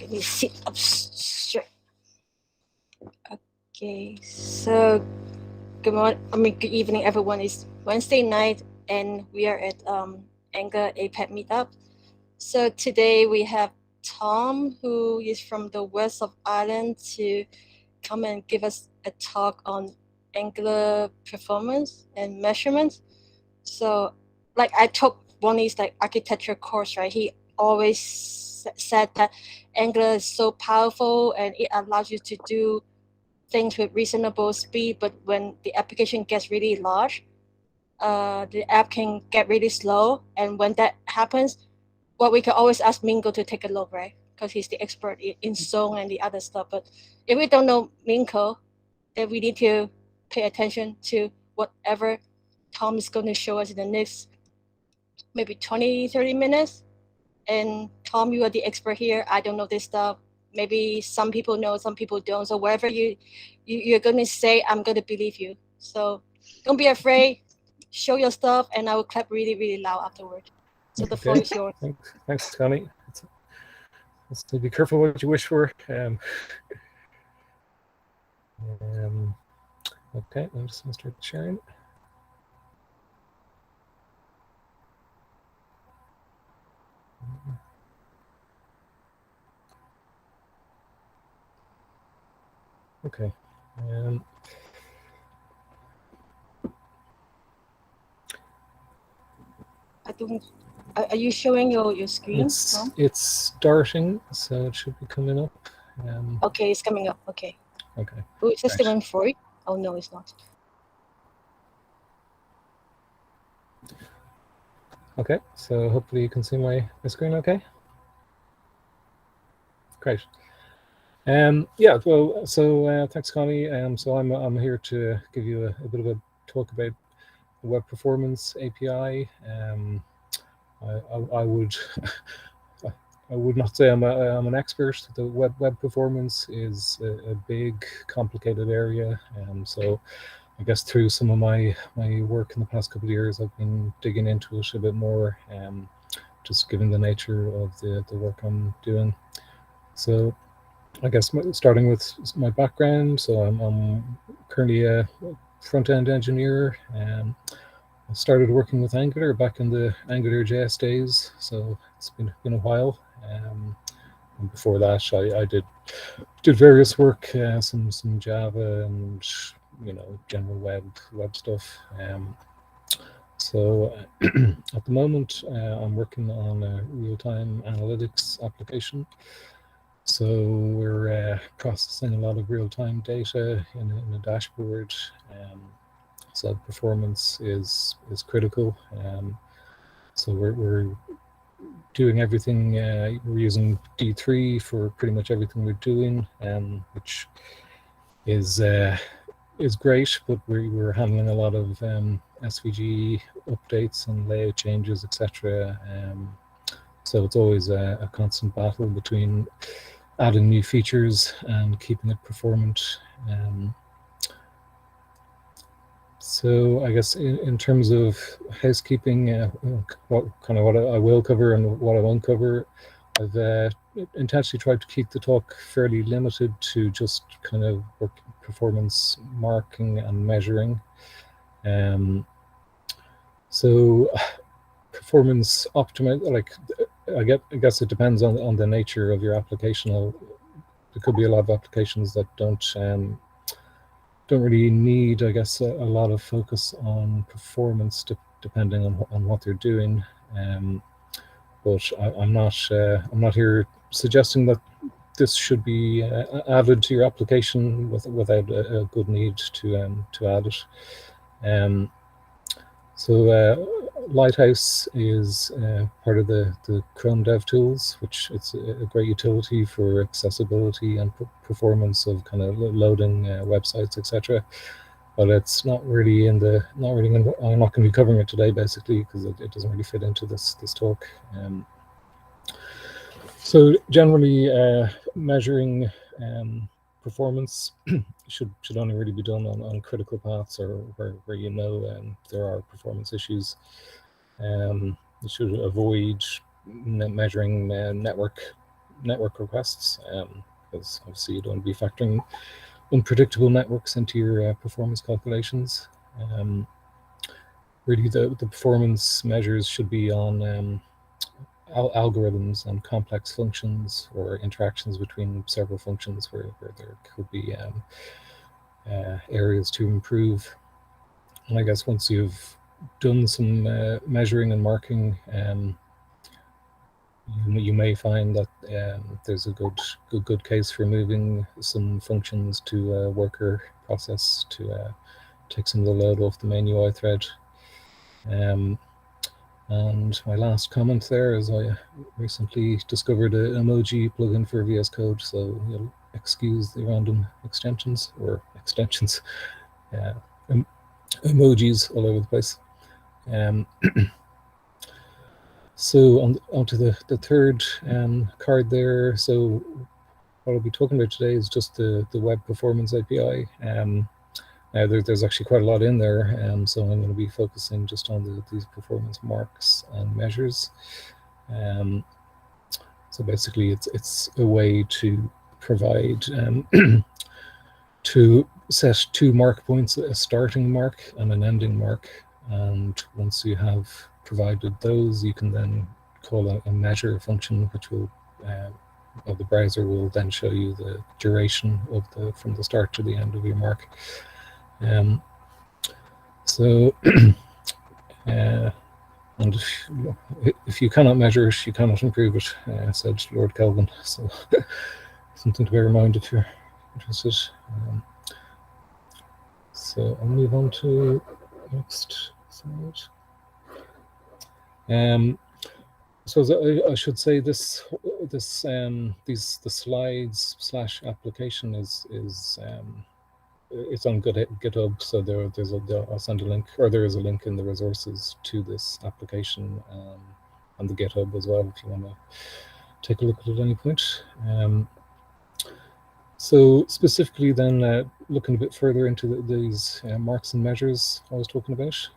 Can you sit up straight? Okay, so good evening, everyone. It's Wednesday night, and we are at Anchor APAC meetup. So today we have Tom, who is from the west of Ireland, to come and give us a talk on Angular performance and measurements. So, like I took Bonnie's architecture course, right? He always said that Angular is so powerful and it allows you to do things with reasonable speed, but when the application gets really large, the app can get really slow. And when that happens, well, we can always ask Mingo to take a look, right? Because he's the expert in Song and the other stuff. But if we don't know Mingo, then we need to pay attention to whatever Tom is going to show us in the next maybe 20, 30 minutes. And Tom, you are the expert here. I don't know this stuff. Maybe some people know, some people don't. So whatever you're going to say, I'm going to believe you. So don't be afraid. Show your stuff, and I will clap really, really loud afterward. So the floor is yours. Thanks, Connie. Let's be careful what you wish for. Okay, I'm just going to start sharing. Okay. Are you showing your screen? It's starting, so it should be coming up. Okay, it's coming up. Okay. Okay. Oh, is this the one for it? Oh no, it's not. Okay, so hopefully you can see my screen okay. Great. Yeah, well, so thanks, Connie. So I'm here to give you a bit of a talk about the web performance API. I would I would not say I'm an expert. The web performance is a big, complicated area. So I guess through some of my work in the past couple of years, I've been digging into it a bit more, just given the nature of the work I'm doing. So I guess starting with my background, so I'm currently a front-end engineer. I started working with Angular back in the AngularJS days, so it's been a while. And before that, I did various work, some Java and general web stuff. So at the moment, I'm working on a real-time analytics application. So we're processing a lot of real-time data in a dashboard. So performance is critical. So we're doing everything. We're using D3 for pretty much everything we're doing, which is great. But we're handling a lot of SVG updates and layout changes, etc. So it's always a constant battle between adding new features and keeping it performant. So I guess in terms of housekeeping, what I will cover and what I won't cover, I've intentionally tried to keep the talk fairly limited to just kind of work performance marking and measuring. So performance optimize, I guess it depends on the nature of your application. There could be a lot of applications that don't really need, I guess, a lot of focus on performance, depending on what they're doing. But I'm not here suggesting that this should be added to your application without a good need to add it. So Lighthouse is part of the Chrome DevTools, which it's a great utility for accessibility and performance of kind of loading websites, etc. But it's not really I'm not going to be covering it today, basically, because it doesn't really fit into this talk. So generally, measuring performance should only really be done on critical paths, or where there are performance issues. You should avoid measuring network network requests, because obviously you don't want to be factoring unpredictable networks into your performance calculations. Really, the performance measures should be on algorithms and complex functions or interactions between several functions where there could be areas to improve. And I guess once you've done some measuring and marking, you may find that there's a good case for moving some functions to a worker process to take some of the load off the main UI thread. And my last comment there is I recently discovered an Emoji plugin for VS Code, so you'll excuse the random extensions, emojis all over the place. So on to the third card there. So what I'll be talking about today is just the web performance API. There's actually quite a lot in there, so I'm going to be focusing just on these performance marks and measures. So basically, it's a way to provide to set two mark points, a starting mark and an ending mark. And once you have provided those, you can then call a measure function, which will the browser will then show you the duration of from the start to the end of your mark. So and if you cannot measure it, you cannot improve it, said Lord Kelvin. So something to bear in mind if you're interested. So I'll move on to next slide. So I should say the slides / application is it's on GitHub. So I'll send a link, or there is a link in the resources to this application on the GitHub as well, if you want to take a look at it at any point. So specifically then looking a bit further into these marks and measures I was talking about.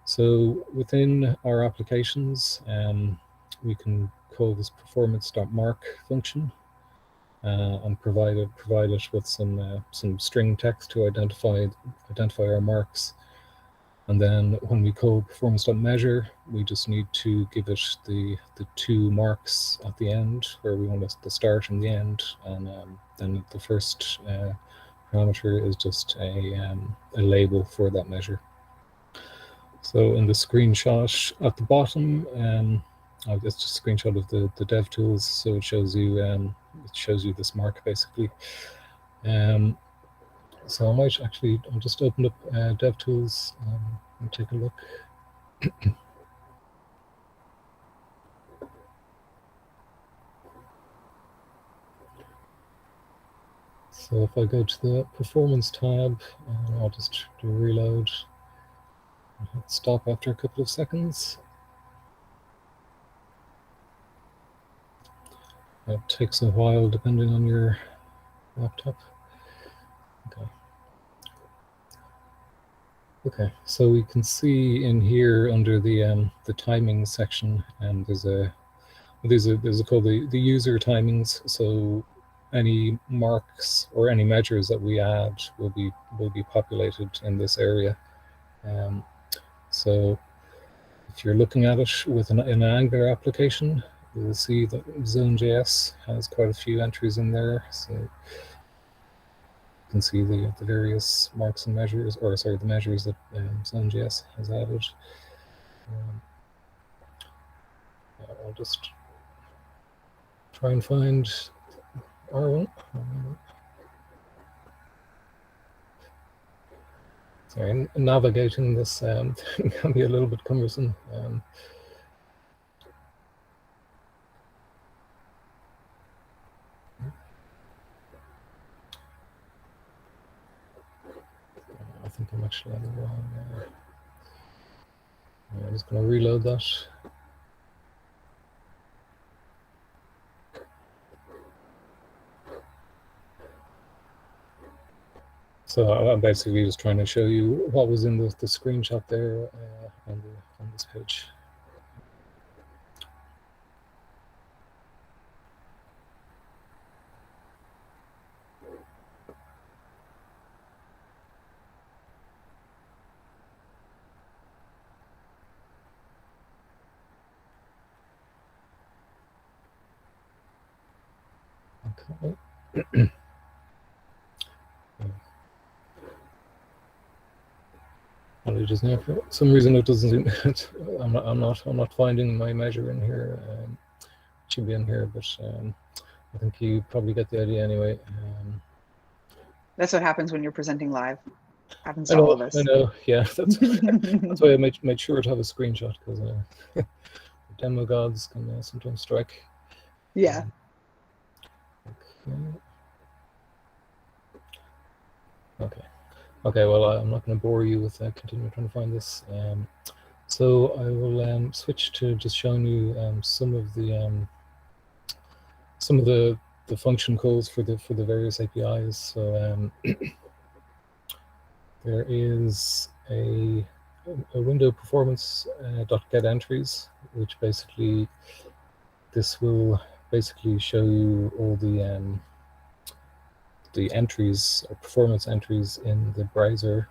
So within our applications, we can call this performance.mark function and provide it with some string text to identify our marks. And then when we call performance.measure, we just need to give it the two marks at the end where we want the start and the end. And then the first parameter is just a label for that measure. So in the screenshot at the bottom, it's just a screenshot of the DevTools. So it shows you this mark basically. So I'll just open up DevTools and take a look. So if I go to the performance tab, I'll just do a reload. I'll hit stop after a couple of seconds. It takes a while depending on your laptop. Okay, so we can see in here under the timing section, and there's called the user timings. So any marks or any measures that we add will be populated in this area. So if you're looking at it with an Angular application, you'll see that Zone.js has quite a few entries in there. So you can see the various marks and measures, or sorry, the measures that Zone.js has added. I'll just try and find our one. Sorry, navigating this can be a little bit cumbersome. I think I'm actually on the wrong. I'm just going to reload that. So I'm basically just trying to show you what was in the screenshot there on this page. Okay. Just now, for some reason, it doesn't. I'm not finding my measure in here. It should be in here, but I think you probably get the idea anyway. That's what happens when you're presenting live. Happens I to know, all of us. I know. Yeah, that's why I made sure to have a screenshot, because demo gods can sometimes strike. Yeah. Okay. Well, I'm not going to bore you with continuing trying to find this. So I will switch to just showing you some of the function calls for the various APIs. So there is a window performance .get entries, which basically this will basically show you all the entries or performance entries in the browser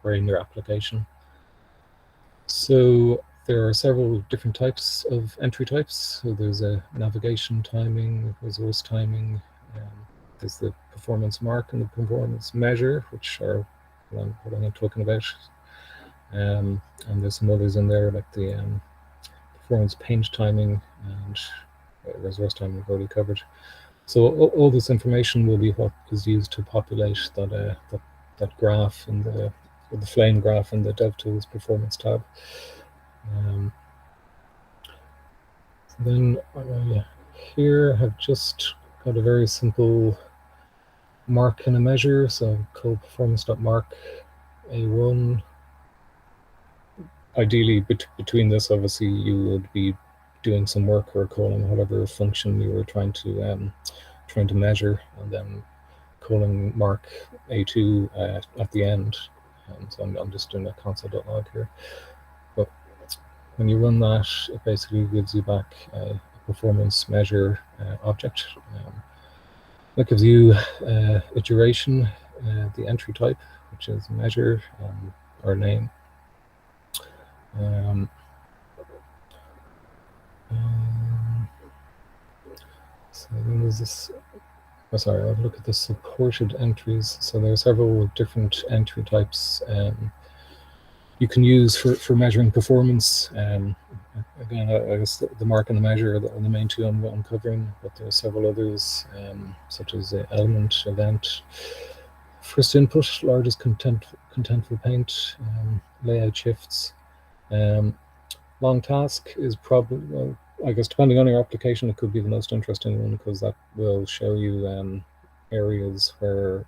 or in your application. So there are several different types of entry types. So there's a navigation timing, resource timing, there's the performance mark and the performance measure, which are what I'm talking about. And there's some others in there, like the performance paint timing and resource timing we've already covered. So all this information will be what is used to populate that graph in the flame graph in the DevTools performance tab. Then here have just got a very simple mark and a measure. So called performance.mark A1. Ideally, between this, obviously, you would be doing some work or calling whatever function you were trying to measure, and then calling mark A2 at the end. So I'm just doing a console.log here. But when you run that, it basically gives you back a performance measure object. That gives you a duration, the entry type, which is measure, or name. So then there's this. Oh, sorry, I'll look at the supported entries. So there are several different entry types you can use for measuring performance. Again, I guess the mark and the measure are the main two I'm covering, but there are several others, such as the element, event, first input, largest contentful paint, layout shifts. Long task is probably, well, I guess depending on your application, it could be the most interesting one, because that will show you areas where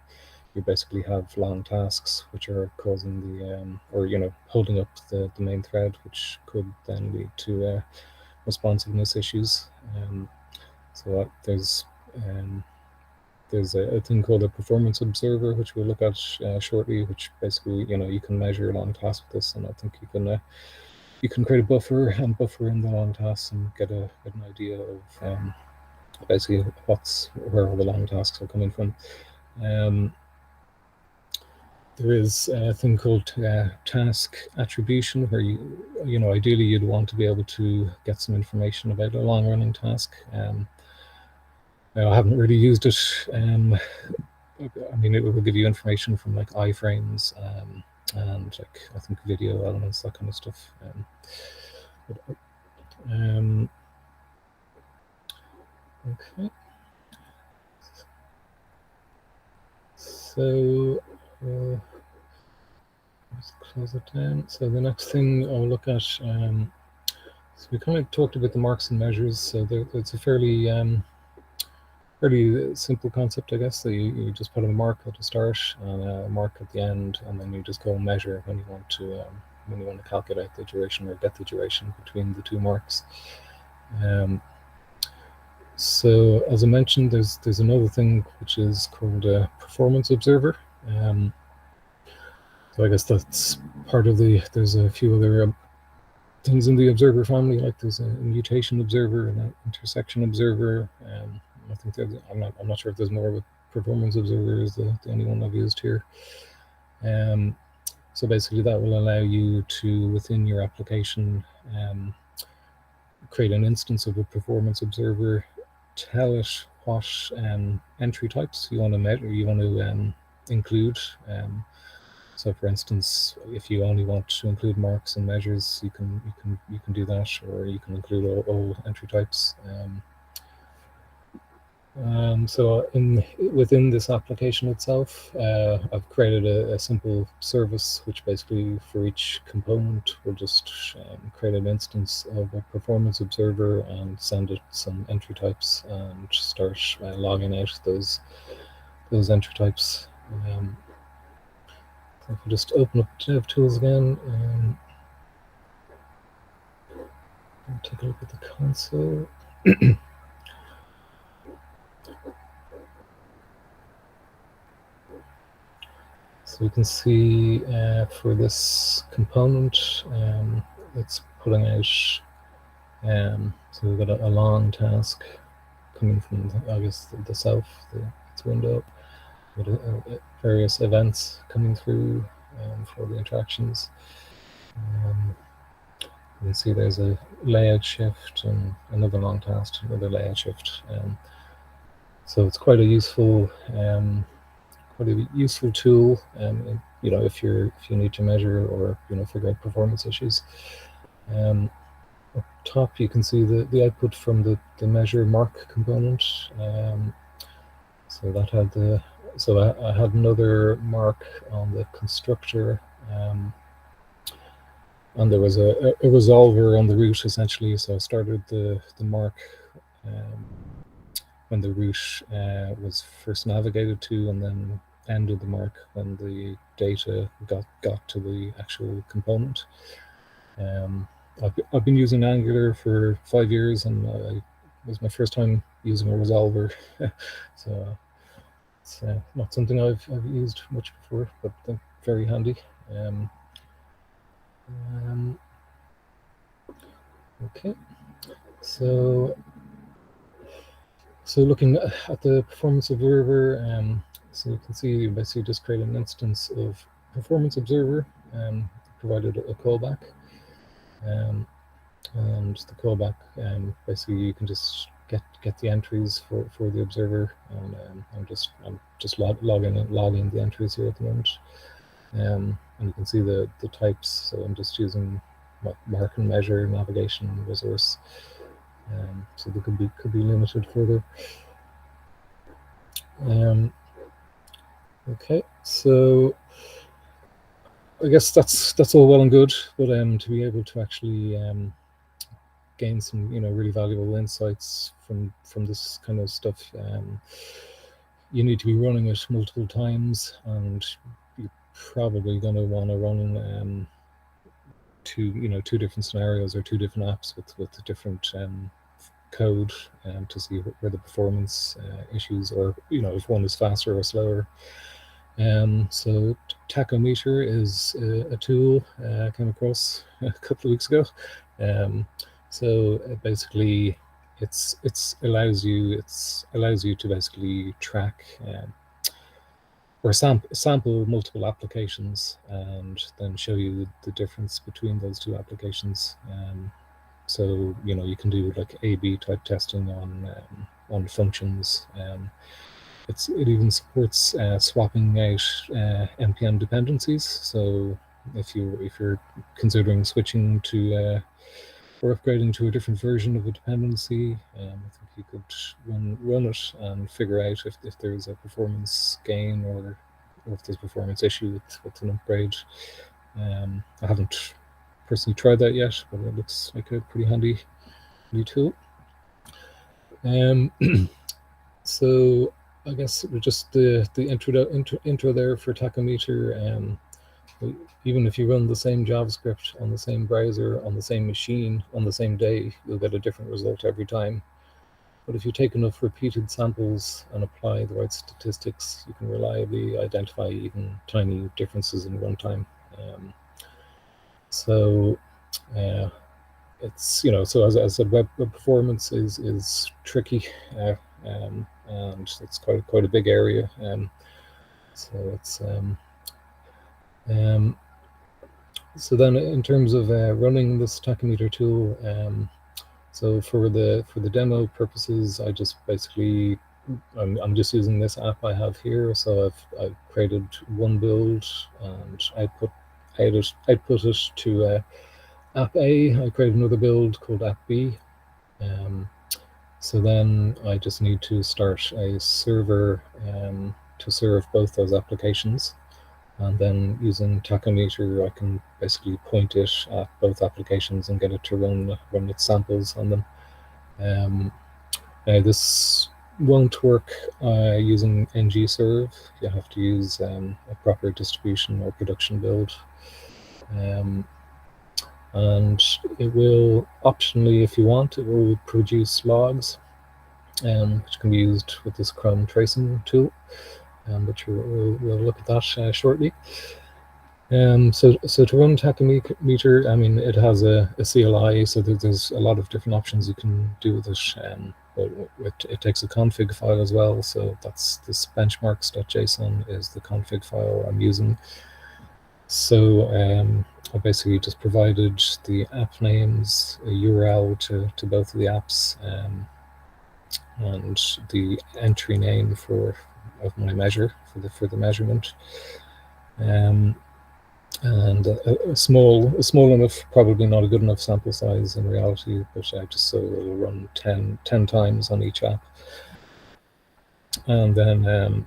you basically have long tasks which are causing the or holding up the main thread, which could then lead to responsiveness issues. So there's a thing called a performance observer, which we'll look at shortly, which basically you can measure long tasks with this, and I think you can create a buffer and buffer in the long tasks and get an idea of basically where all the long tasks are coming from. There is a thing called task attribution, where ideally you'd want to be able to get some information about a long-running task. I haven't really used it. I mean, it will give you information from like iframes and like I think video elements, that kind of stuff. Okay. So let's close it down. So the next thing I'll look at, so we kind of talked about the marks and measures. So it's a fairly simple concept, I guess. So you just put a mark at the start and a mark at the end, and then you just go measure when you want to calculate the duration or get the duration between the two marks. So as I mentioned, there's another thing which is called a performance observer. So I guess that's part of there's a few other things in the observer family, like there's a mutation observer and an intersection observer. I think I'm not sure if there's more, but performance observer is the only one I've used here. So basically that will allow you to, within your application, create an instance of a performance observer, tell it what entry types you want to measure, you want to include. So, for instance, if you only want to include marks and measures, you can do that, or you can include all entry types. So within this application itself, I've created a simple service which basically for each component will just create an instance of a performance observer and send it some entry types and start logging out those entry types. So if we just open up DevTools again, and take a look at the console. So you can see for this component, it's pulling out, so we've got a long task coming from, I guess, the south, its window, with various events coming through for the interactions. You can see there's a layout shift and another long task, another layout shift. So it's quite a useful tool, if you need to measure or figure out performance issues. Up top, you can see the output from the measure mark component. So that had I had another mark on the constructor, and there was a resolver on the root essentially. So I started the mark when the root was first navigated to, and then ended the mark when the data got to the actual component. I've been using Angular for 5 years, and it was my first time using a resolver. So it's not something I've used much before, but very handy. Okay, so looking at the performance observer, so you can see you basically just create an instance of performance observer, provided a callback, and the callback, basically you can just get the entries for the observer, and I'm just logging the entries here at the moment, and you can see the types. So I'm just using mark and measure, navigation, resource. So they could be limited further. Okay, so I guess that's all well and good, but to be able to actually gain some really valuable insights from this kind of stuff, you need to be running it multiple times, and you're probably going to want to run two different scenarios or two different apps with different code, to see where the performance issues, or if one is faster or slower. So Tachometer is a tool I came across a couple of weeks ago. So basically, it allows you to basically track or sample multiple applications, and then show you the difference between those two applications. So you can do like A/B type testing on functions. It even supports swapping out npm dependencies. So if you're considering switching to or upgrading to a different version of a dependency, I think you could run it and figure out if there's a performance gain or if there's a performance issue with an upgrade. I haven't personally tried that yet, but it looks like a pretty handy tool. So I guess just the intro there for Tachometer. Even if you run the same JavaScript on the same browser, on the same machine, on the same day, you'll get a different result every time. But if you take enough repeated samples and apply the right statistics, you can reliably identify even tiny differences in runtime. So it's so as I said, web performance is tricky, and it's quite a big area. So it's so then in terms of running this Tachometer tool, so for the demo purposes, I just basically I'm just using this app I have here. So I've created one build and output it to app A. I created another build called app B. So then I just need to start a server to serve both those applications. And then using Tachometer, I can basically point it at both applications and get it to run its samples on them. Now this won't work using ngserve. You have to use a proper distribution or production build. And it will optionally, if you want, it will produce logs, which can be used with this Chrome tracing tool. But we'll look at that shortly. So to run Tachometer, I mean, it has a CLI, so there's a lot of different options you can do with it. But it takes a config file as well. So that's this benchmarks.json is the config file I'm using. So I basically just provided the app names, a URL to both of the apps, and the entry name of my measure for the measurement. And a small enough, probably not a good enough sample size in reality, but just so it'll run 10 times on each app. And then on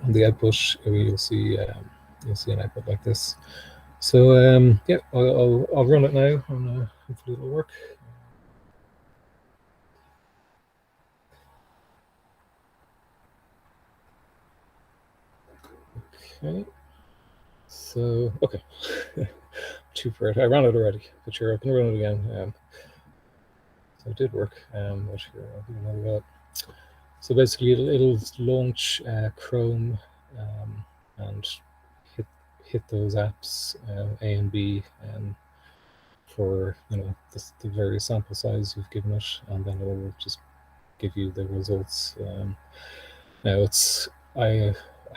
the output, you'll see an output like this. So yeah, I'll run it now, and hopefully it'll work. Okay. So okay, too far. I ran it already, but sure, I can run it again. So it did work. But sure, I'll do another that. So basically, it'll launch Chrome and hit those apps A and B for the various sample size you've given it, and then it'll just give you the results. Now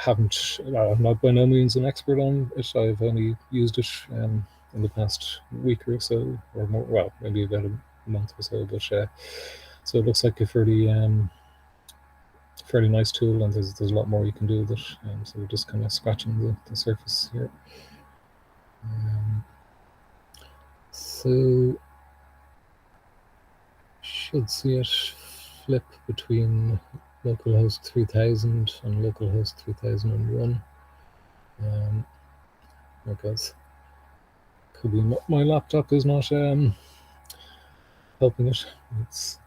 I'm not by no means an expert on it. I've only used it in the past week or so, or more. Well, maybe about a month or so. But so it looks like a fairly nice tool, and there's a lot more you can do with it. So we're just kind of scratching the surface here. So should see it flip between localhost 3000 and localhost 3001. Because could be my laptop is not helping it. It's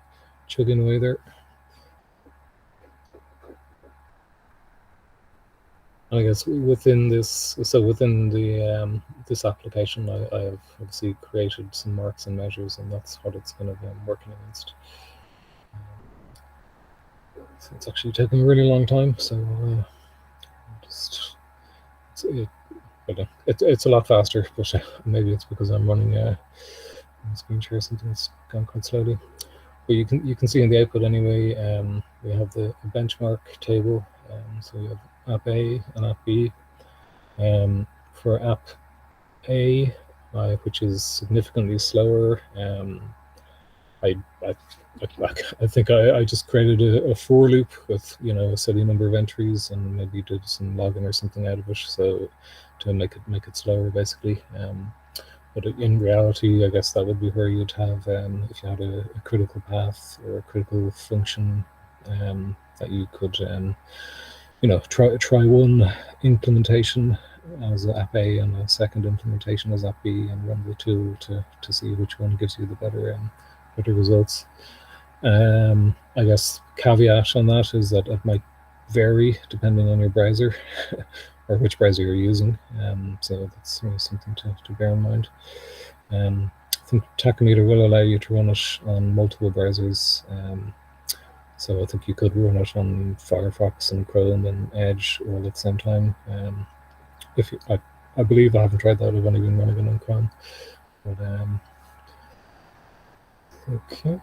chugging away there. I guess within this application, I have obviously created some marks and measures, and that's what it's going to be working against. So it's actually taking a really long time. So it's a lot faster, but maybe it's because I'm running a screen share, something that's gone quite slowly. But you can see in the output anyway. We have the benchmark table. So we have app A and app B. For app A, which is significantly slower, I think I just created a for loop with a steady number of entries and maybe did some logging or something out of it, so to make it slower basically. But in reality, I guess that would be where you'd have if you had a critical path or a critical function that you could try one implementation as app A and a second implementation as app B, and run the tool to see which one gives you the better results. I guess caveat on that is that it might vary depending on your browser or which browser you're using. So that's something to bear in mind. I think Tachometer will allow you to run it on multiple browsers. So I think you could run it on Firefox and Chrome and Edge all at the same time. I believe, I haven't tried that, I've only been running it on Chrome. But okay,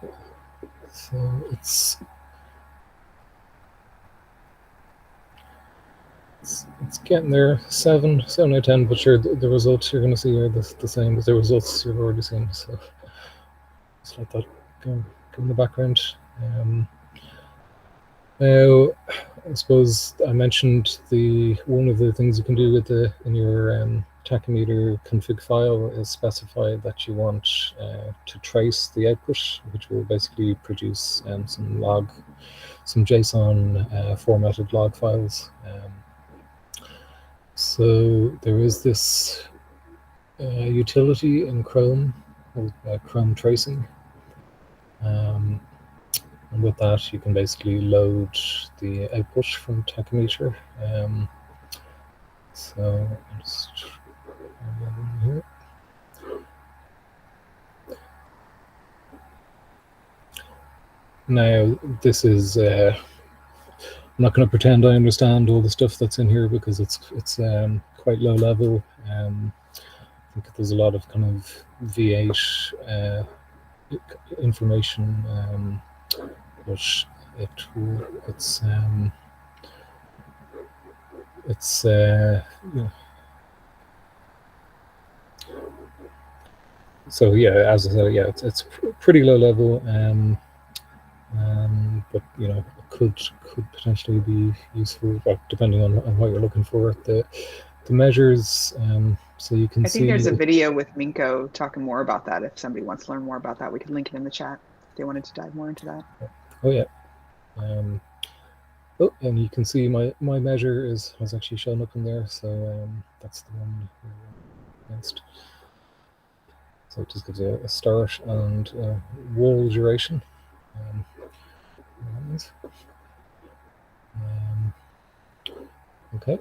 so it's getting there, 7 out of 10, but sure, the results you're going to see are the same as the results you've already seen. So just let that go in the background. Now, I suppose I mentioned one of the things you can do with in your tachometer config file is specify that you want to trace the output, which will basically produce some JSON formatted log files. So there is this utility in Chrome called Chrome tracing. And with that, you can basically load the output from Tachometer. So I'll just here. Now, this is I'm not going to pretend I understand all the stuff that's in here because it's quite low level. I think there's a lot of kind of V8 information, but it's so yeah, as I said, yeah, it's pretty low level, but it could potentially be useful, but depending on what you're looking for. The measures, so you can see. I think there's a video with Minko talking more about that. If somebody wants to learn more about that, we can link it in the chat if they wanted to dive more into that. Oh yeah. Oh, and you can see my measure has actually shown up in there, so that's the one against. So it just gives you a start and wall duration. Okay.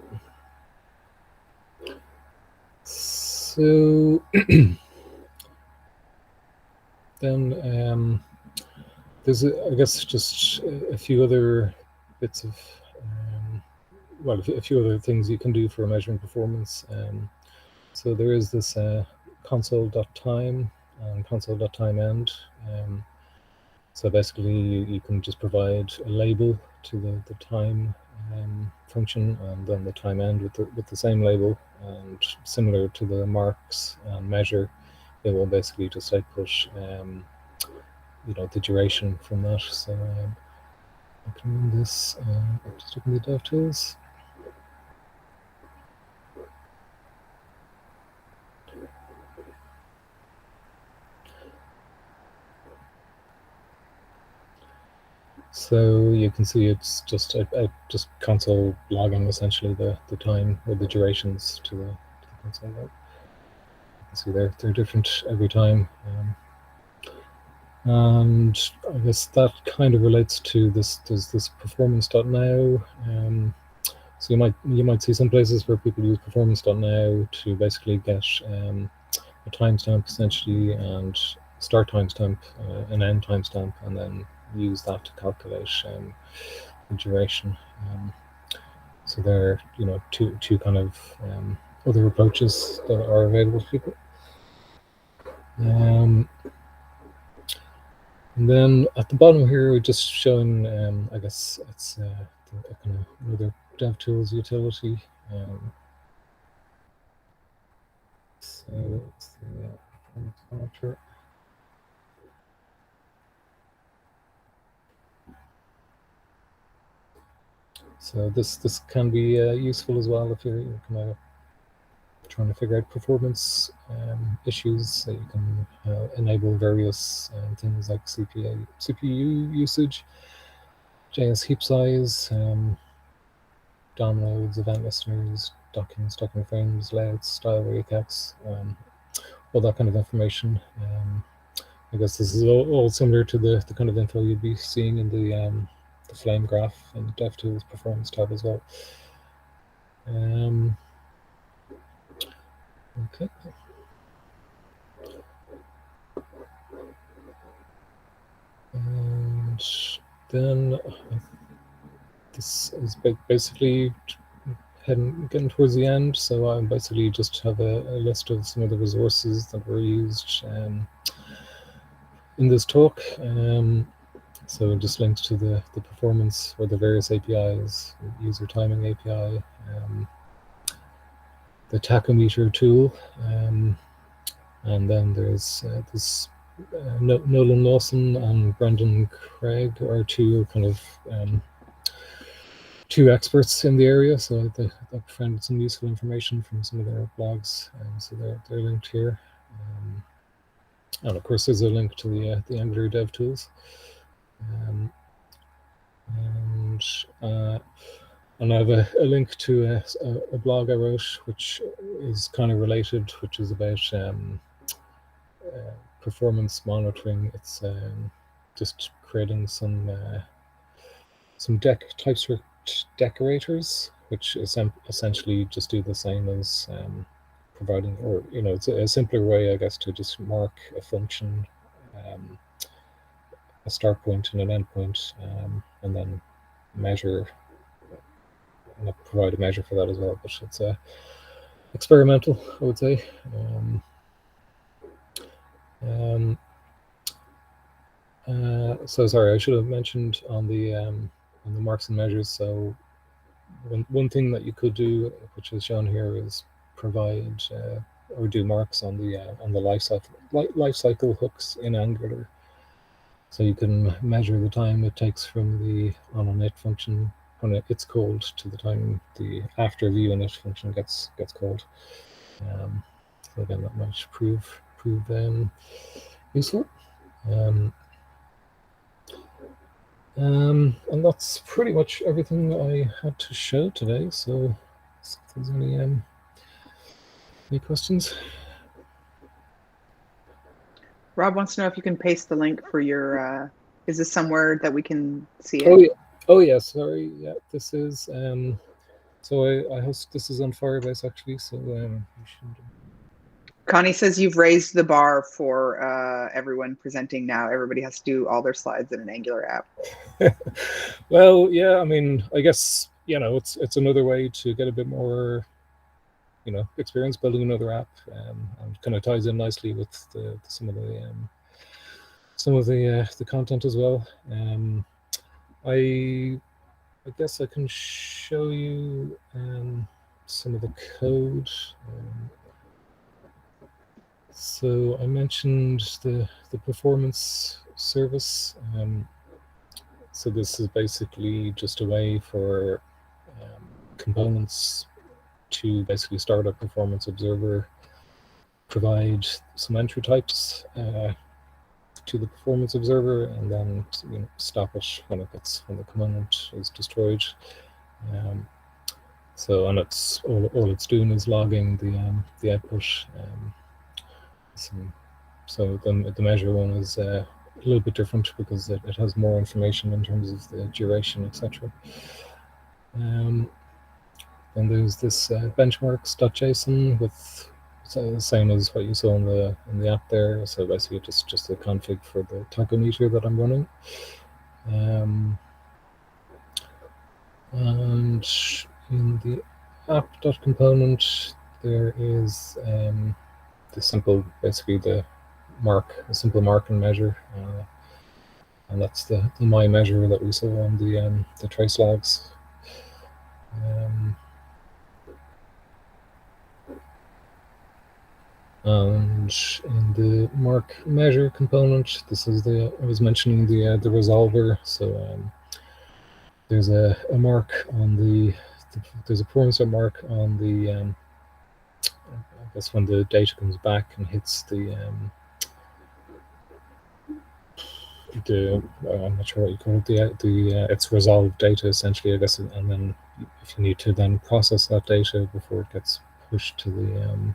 So then there's, I guess, just a few other bits of, well, a few other things you can do for measuring performance. So there is this console.time and console.timeend. So basically, you can just provide a label to the time function, and then the time end with the same label, and similar to the marks and measure, it will basically just output the duration from that. So I can run this. I'm just open the DevTools. So you can see it's just console logging essentially the time or the durations to the console log. You can see they're different every time, and I guess that kind of relates to this. There's this performance.now. So you might see some places where people use performance.now to basically get a timestamp essentially, and start timestamp, an end timestamp, and then use that to calculate the duration. So there are two kind of other approaches that are available to people. And then at the bottom here, we're just showing, I guess it's kind of another DevTools utility. So it's the Tachometer. So this can be useful as well if you're kind of trying to figure out performance issues. So you can enable various things like CPU usage, JS heap size, DOM nodes, event listeners, documents, document frames, layouts, style regex, all that kind of information. I guess this is all similar to the kind of info you'd be seeing in the flame graph and DevTools performance tab as well. Okay. And then this is basically getting towards the end. So I basically just have a list of some of the resources that were used in this talk. So just links to the performance or the various APIs, user timing API, the Tachometer tool, and then there's this Nolan Lawson and Brendan Craig are two kind of two experts in the area, so they provided some useful information from some of their blogs, so they're linked here. And of course, there's a link to the Angular dev tools. And I have a link to a blog I wrote, which is kind of related, which is about performance monitoring. It's just creating some TypeScript decorators, which essentially just do the same as providing, or it's a simpler way, I guess, to just mark a function, a start point and an end point, and then measure. And I'll provide a measure for that as well, but it's experimental, I would say. So sorry, I should have mentioned on the marks and measures. So one thing that you could do, which is shown here, is provide or do marks on the life cycle hooks in Angular. So you can measure the time it takes from the onInit function when it's called to the time the after viewInit function gets called. So again, that might prove useful. And that's pretty much everything I had to show today. So if there's any questions. Rob wants to know if you can paste the link for your, is this somewhere that we can see it? Oh yeah. Oh yeah, sorry. Yeah, this is so I host, this is on Firebase actually, so you should. Connie says you've raised the bar for everyone presenting now. Everybody has to do all their slides in an Angular app. Well, yeah, I mean, I guess, it's another way to get a bit more, experience building another app, and kind of ties in nicely with some of the content as well. I guess I can show you some of the code. So I mentioned the performance service. So this is basically just a way for components to basically start a performance observer, provide some entry types to the performance observer, and then stop it when the component is destroyed. So, and it's all it's doing is logging the output. So the measure one is a little bit different because it has more information in terms of the duration, etc. And there's this benchmarks.json with the same as what you saw in the app there. So basically just a config for the tachometer that I'm running. And in the app.component there is basically a simple mark and measure, and that's the my measure that we saw on the trace logs. And in the mark measure component, this is I was mentioning the resolver. So there's a mark on there's a performance mark on the I guess when the data comes back and hits I'm not sure what you call it, it's resolved data essentially, I guess, and then if you need to then process that data before it gets pushed to the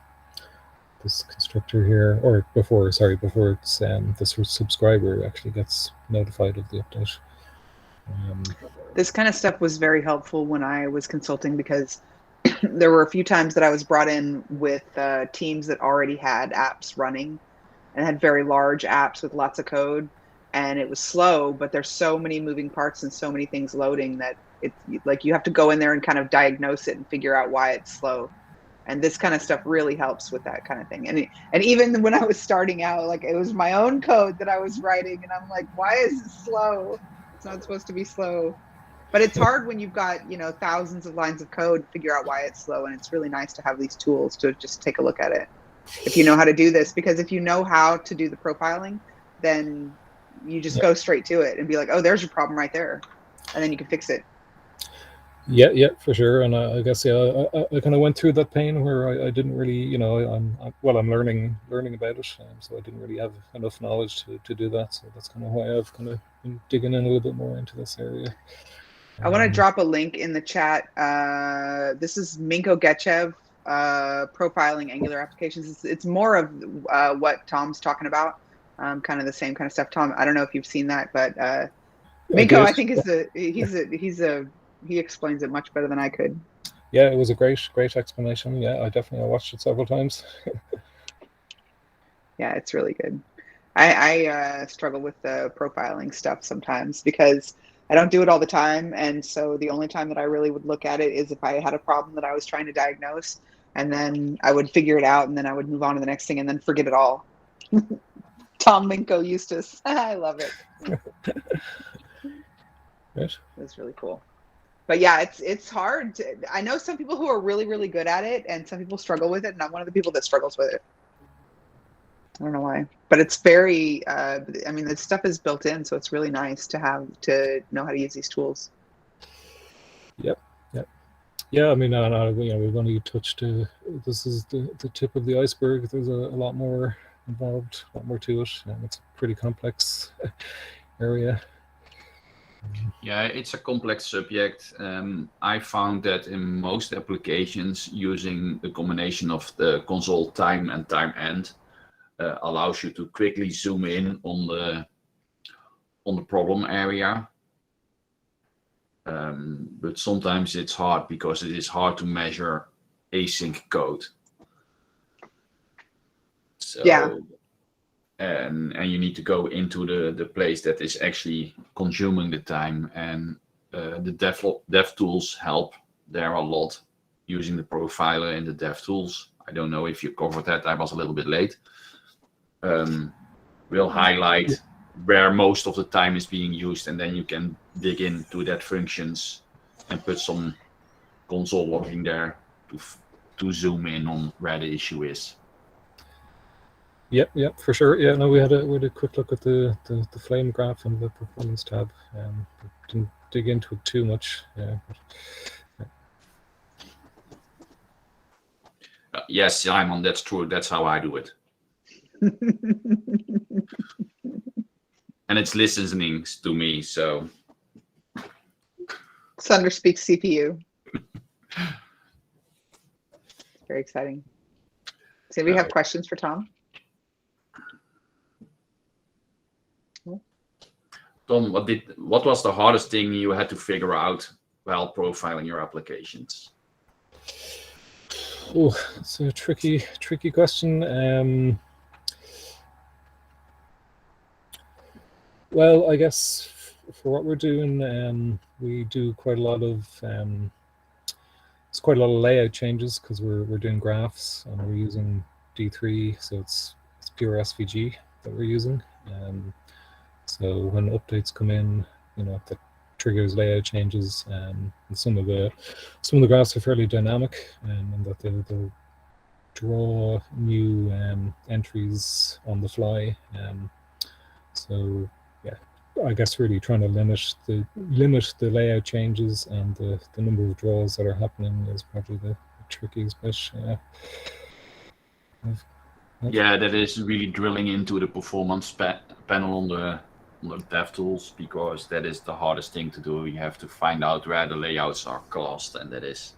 this constructor here, or before it's this subscriber actually gets notified of the update. This kind of stuff was very helpful when I was consulting, because there were a few times that I was brought in with teams that already had apps running and had very large apps with lots of code, and it was slow, but there's so many moving parts and so many things loading that it's like you have to go in there and kind of diagnose it and figure out why it's slow. And this kind of stuff really helps with that kind of thing. And even when I was starting out, like, it was my own code that I was writing, and I'm like, why is it slow? It's not supposed to be slow. But it's hard when you've got, thousands of lines of code to figure out why it's slow. And it's really nice to have these tools to just take a look at it if you know how to do this. Because if you know how to do the profiling, then you just go straight to it and be like, oh, there's your problem right there. And then you can fix it. Yeah, for sure. And I guess I kind of went through that pain where I didn't really, I'm learning about it, so I didn't really have enough knowledge to do that. So that's kind of why I've kind of been digging in a little bit more into this area. I want to drop a link in the chat. This is Minko Getchev, profiling Angular applications. It's more of what Tom's talking about, kind of the same kind of stuff. Tom, I don't know if you've seen that, but Minko, I think he explains it much better than I could. Yeah, it was a great explanation. Yeah, I watched it several times. Yeah, it's really good. I struggle with the profiling stuff sometimes because I don't do it all the time. And so the only time that I really would look at it is if I had a problem that I was trying to diagnose, and then I would figure it out, and then I would move on to the next thing and then forget it all. Tom Minko Eustace. I love it. Right. It's really cool. But yeah, it's hard. I know some people who are really, really good at it, and some people struggle with it, and I'm one of the people that struggles with it. I don't know why, but it's very, the stuff is built in, so it's really nice to know how to use these tools. Yep. Yeah, I mean, we've only touched, this is the tip of the iceberg. There's a lot more involved, a lot more to it, and it's a pretty complex area. Yeah, it's a complex subject. I found that in most applications, using the combination of the console time and time end allows you to quickly zoom in on the problem area. But sometimes it's hard because it is hard to measure async code. So, yeah. And you need to go into the place that is actually consuming the time, and the dev tools help there a lot using the profiler in the dev tools. I don't know if you covered that. I was a little bit late. We'll highlight where most of the time is being used, and then you can dig into that functions and put some console logging there to zoom in on where the issue is. Yep, for sure. Yeah, no, we had a quick look at the flame graph and the performance tab. Didn't dig into it too much. Yeah. Yes, Simon, that's true. That's how I do it. And it's listening to me, so. Thunder speaks CPU. Very exciting. So we have questions for Tom? Tom, what was the hardest thing you had to figure out while profiling your applications? Oh, it's a tricky question. Well, I guess for what we're doing, we do quite a lot of it's quite a lot of layout changes because we're doing graphs and we're using D3, so it's pure SVG that we're using. So when updates come in, that triggers layout changes, and some of the graphs are fairly dynamic, and that they'll draw new entries on the fly. So yeah, I guess really trying to limit the layout changes, and the number of draws that are happening is probably the trickiest bit. Yeah, that is really drilling into the performance panel on the dev tools, because that is the hardest thing to do. You have to find out where the layouts are caused, and that is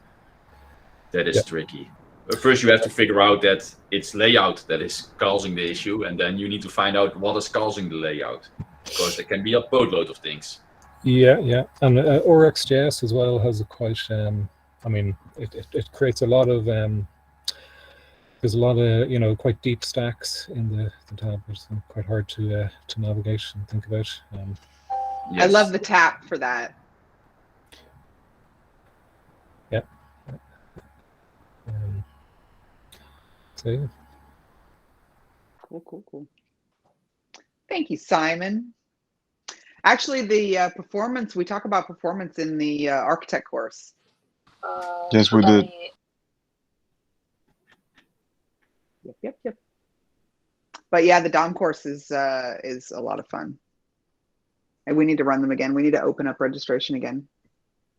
tricky. But first you have to figure out that it's layout that is causing the issue, and then you need to find out what is causing the layout, because there can be a boatload of things. Yeah, and ORXJS as well has a quite. It creates a lot of. There's a lot of quite deep stacks in the tab, which is quite hard to navigate and think about. Yes. I love the tap for that. Yeah. So yeah. Cool. Thank you, Simon. Actually, the performance, we talk about performance in the architect course. Yes, we did. Yep. But yeah, the DOM course is a lot of fun. And we need to run them again. We need to open up registration again.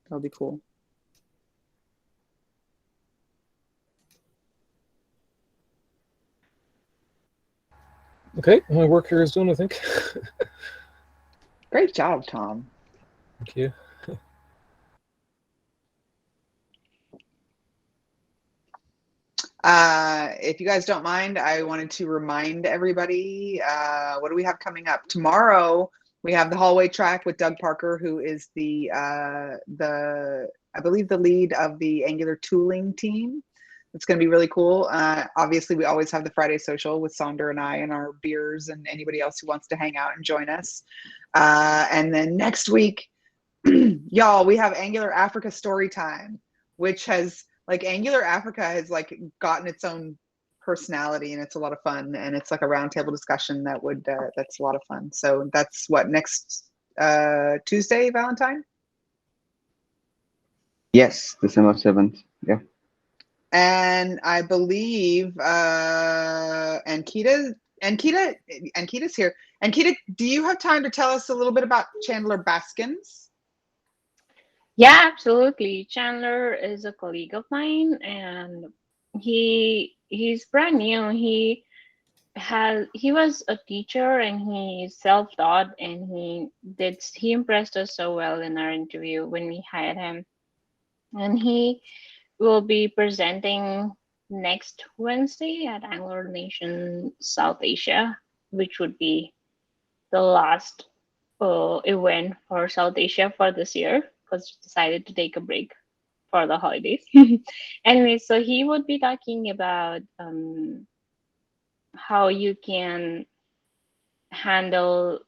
That'll be cool. Okay, my work here is done, I think. Great job, Tom. Thank you. If you guys don't mind, I wanted to remind everybody, what do we have coming up? Tomorrow, we have the hallway track with Doug Parker, who is I believe the lead of the Angular tooling team. It's going to be really cool. Obviously, we always have the Friday social with Sonder and I and our beers and anybody else who wants to hang out and join us. And then next week, y'all, we have Angular Africa story time, which has Angular Africa has gotten its own personality, and it's a lot of fun, and it's like a roundtable discussion that's a lot of fun. So that's what, next Tuesday, Valentine? Yes, December 7th. Yeah. And I believe Ankita's here. Ankita, do you have time to tell us a little bit about Chandler Baskins? Yeah, absolutely. Chandler is a colleague of mine, and he's brand new. He was a teacher, and he's self-taught, and he impressed us so well in our interview when we hired him. And he will be presenting next Wednesday at Angular Nation South Asia, which would be the last event for South Asia for this year, because we decided to take a break for the holidays. Anyway, so he would be talking about how you can handle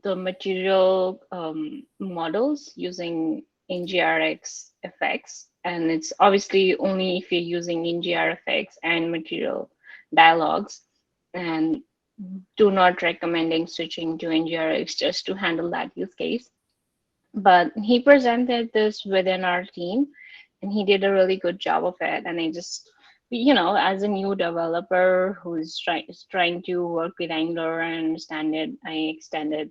the material models using NGRX effects. And it's obviously only if you're using NGRX and material dialogues, and do not recommending switching to NGRX just to handle that use case. But he presented this within our team, and he did a really good job of it. And I just, as a new developer who's trying to work with Angular and understand it, I extended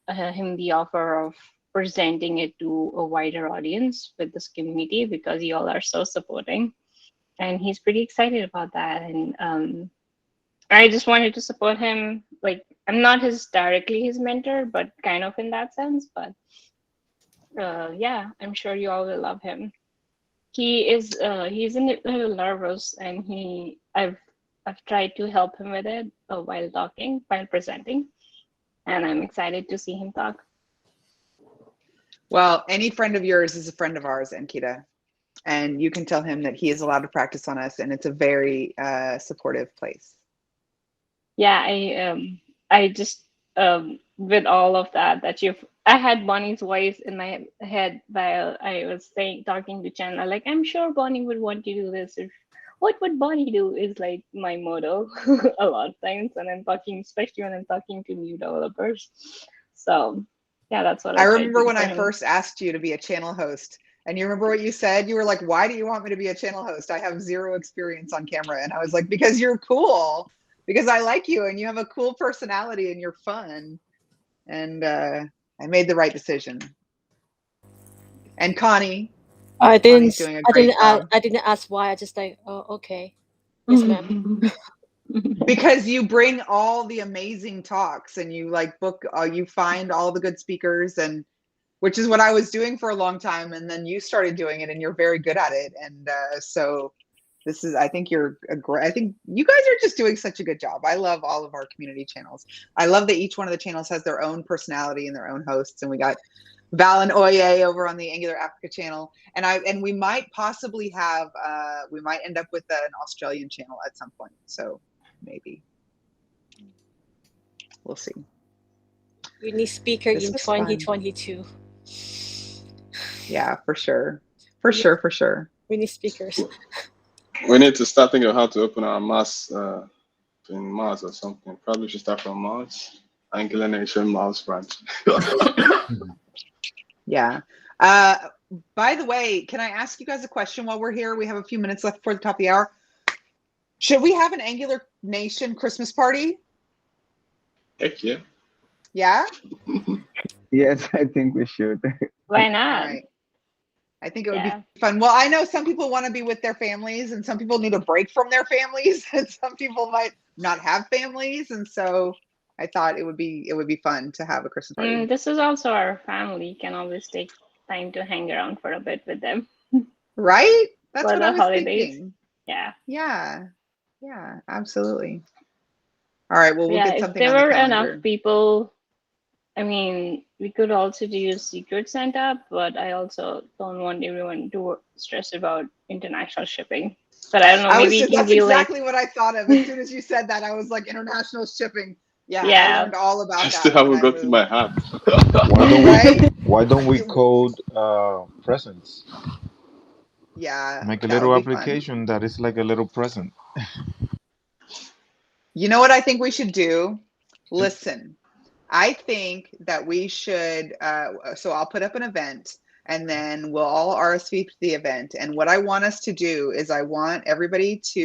him the offer of presenting it to a wider audience with this community, because you all are so supporting. And he's pretty excited about that. And I just wanted to support him. Like, I'm not directly his mentor, but kind of in that sense. But yeah, I'm sure you all will love him. He's a little nervous, and I've tried to help him with it while presenting, and I'm excited to see him talk. Well, any friend of yours is a friend of ours, Ankita, and you can tell him that he is allowed to practice on us, and it's a very supportive place. Yeah, I just with all of that I had Bonnie's voice in my head while I was talking to Chandler. Like, I'm sure Bonnie would want to do this. What would Bonnie do is like my motto a lot of times when I'm talking, especially when I'm talking to new developers. So yeah, that's what I remember when I first asked you to be a channel host, and you remember what you said? You were like, why do you want me to be a channel host? I have zero experience on camera. And I was like, because you're cool, because I like you, and you have a cool personality, and you're fun. And I made the right decision. And Connie, I didn't ask why. I just like, oh, okay, yes, ma'am. Because you bring all the amazing talks, and you you find all the good speakers, and which is what I was doing for a long time, and then you started doing it, and you're very good at it. And so this is, I think I think you guys are just doing such a good job. I love all of our community channels. I love that each one of the channels has their own personality and their own hosts. And we got Val and Oye over on the Angular Africa channel. And we might possibly have, we might end up with an Australian channel at some point. So maybe. We'll see. We need speaker in 2022. Yeah, for sure. For sure. We need speakers. We need to start thinking of how to open our Mars in Mars or something. Probably should start from Mars. Angular Nation Mars branch. Yeah. By the way, can I ask you guys a question while we're here? We have a few minutes left before the top of the hour. Should we have an Angular Nation Christmas party? Heck yeah. Yeah? Yes, I think we should. Why not? Right. I think it would be fun. Well, I know some people want to be with their families, and some people need a break from their families, and some people not have families, and so I thought it would be fun to have a Christmas party. This is also our family. You can always take time to hang around for a bit with them. Right? That's For what the I was holidays. thinking. Yeah. Yeah, absolutely. All right, well, we'll Yeah, get if something there on the were calendar. enough people, I mean, we could also do Secret Santa, but I also don't want everyone to stress about international shipping. But I don't know, maybe it can That's be exactly like, what I thought of. As soon as you said that, I was like, international shipping. Yeah, I yeah, learned all about I that still when haven't I got to moved. my hat. Right? Why don't we code presents? Yeah, Make a that would little be fun. application that is like a little present. You know what I think we should do? Listen, I think that we should, so I'll put up an event and then we'll all RSVP to the event. And what I want us to do is I want everybody to